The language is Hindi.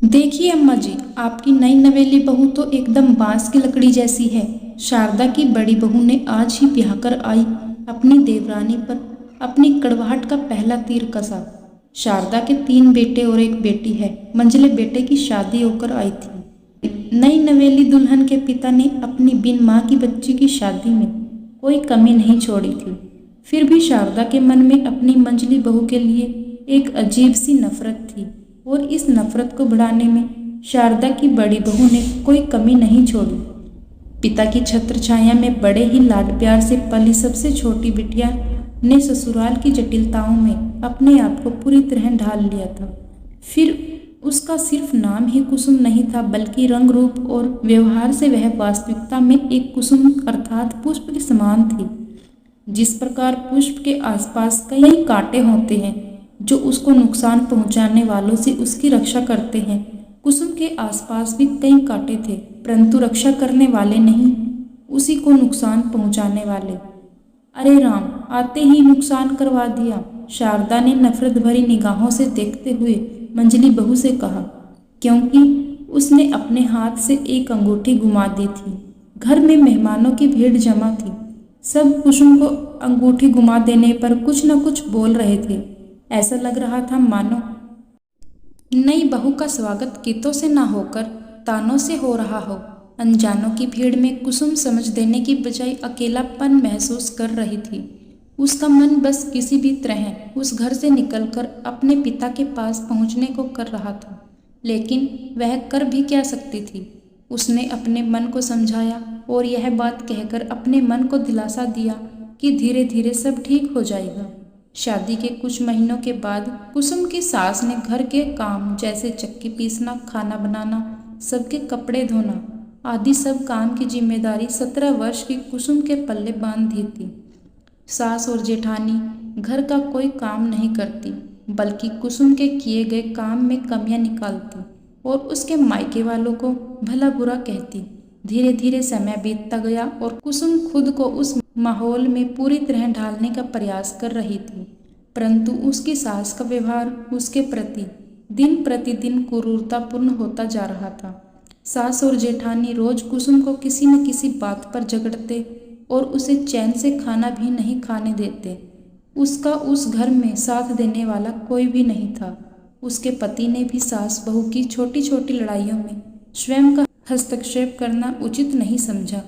देखिए अम्मा जी, आपकी नई नवेली बहू तो एकदम बांस की लकड़ी जैसी है। शारदा की बड़ी बहू ने आज ही ब्याह कर आई अपनी देवरानी पर अपनी कड़वाहट का पहला तीर कसा। शारदा के 3 बेटे और एक बेटी है। मंझले बेटे की शादी होकर आई थी। नई नवेली दुल्हन के पिता ने अपनी बिन माँ की बच्ची की शादी में कोई कमी नहीं छोड़ी थी। फिर भी शारदा के मन में अपनी मंझली बहू के लिए एक अजीब सी नफरत थी और इस नफरत को बढ़ाने में शारदा की बड़ी बहू ने कोई कमी नहीं छोड़ी। पिता की छत्र छाया में बड़े ही लाड प्यार से पली सबसे छोटी बिटिया ने ससुराल की जटिलताओं में अपने आप को पूरी तरह ढाल लिया था। फिर उसका सिर्फ नाम ही कुसुम नहीं था, बल्कि रंग रूप और व्यवहार से वह वास्तविकता में एक कुसुम अर्थात पुष्प के समान थी। जिस प्रकार पुष्प के आसपास कई कांटे होते हैं जो उसको नुकसान पहुंचाने वालों से उसकी रक्षा करते हैं, कुसुम के आसपास भी कई कांटे थे, परंतु रक्षा करने वाले नहीं, उसी को नुकसान पहुंचाने वाले। अरे राम, आते ही नुकसान करवा दिया, शारदा ने नफरत भरी निगाहों से देखते हुए मंजली बहू से कहा, क्योंकि उसने अपने हाथ से एक अंगूठी गुमा दी थी। घर में मेहमानों की भीड़ जमा थी। सब कुसुम को अंगूठी गुमा देने पर कुछ न कुछ बोल रहे थे। ऐसा लग रहा था मानो नई बहू का स्वागत गीतों से ना होकर तानों से हो रहा हो। अनजानों की भीड़ में कुसुम समझ देने की बजाय अकेलापन महसूस कर रही थी। उसका मन बस किसी भी तरह उस घर से निकलकर अपने पिता के पास पहुंचने को कर रहा था, लेकिन वह कर भी क्या सकती थी। उसने अपने मन को समझाया और यह बात कहकर अपने मन को दिलासा दिया कि धीरे धीरे सब ठीक हो जाएगा। शादी के कुछ महीनों के बाद कुसुम की सास ने घर के काम जैसे चक्की पीसना, खाना बनाना, सबके कपड़े धोना आदि सब काम की जिम्मेदारी 17 वर्ष की कुसुम के पल्ले बांध दी थी। सास और जेठानी घर का कोई काम नहीं करती, बल्कि कुसुम के किए गए काम में कमियां निकालती और उसके मायके वालों को भला बुरा कहती। धीरे धीरे समय बीतता गया और कुसुम खुद को उस माहौल में पूरी तरह ढालने का प्रयास कर रही थी, परंतु उसकी सास का व्यवहार उसके प्रति दिन प्रतिदिन क्रूरतापूर्ण होता जा रहा था। सास और जेठानी रोज कुसुम को किसी न किसी बात पर झगड़ते और उसे चैन से खाना भी नहीं खाने देते। उसका उस घर में साथ देने वाला कोई भी नहीं था। उसके पति ने भी सास बहू की छोटी छोटी लड़ाइयों में स्वयं का हस्तक्षेप करना उचित नहीं समझा।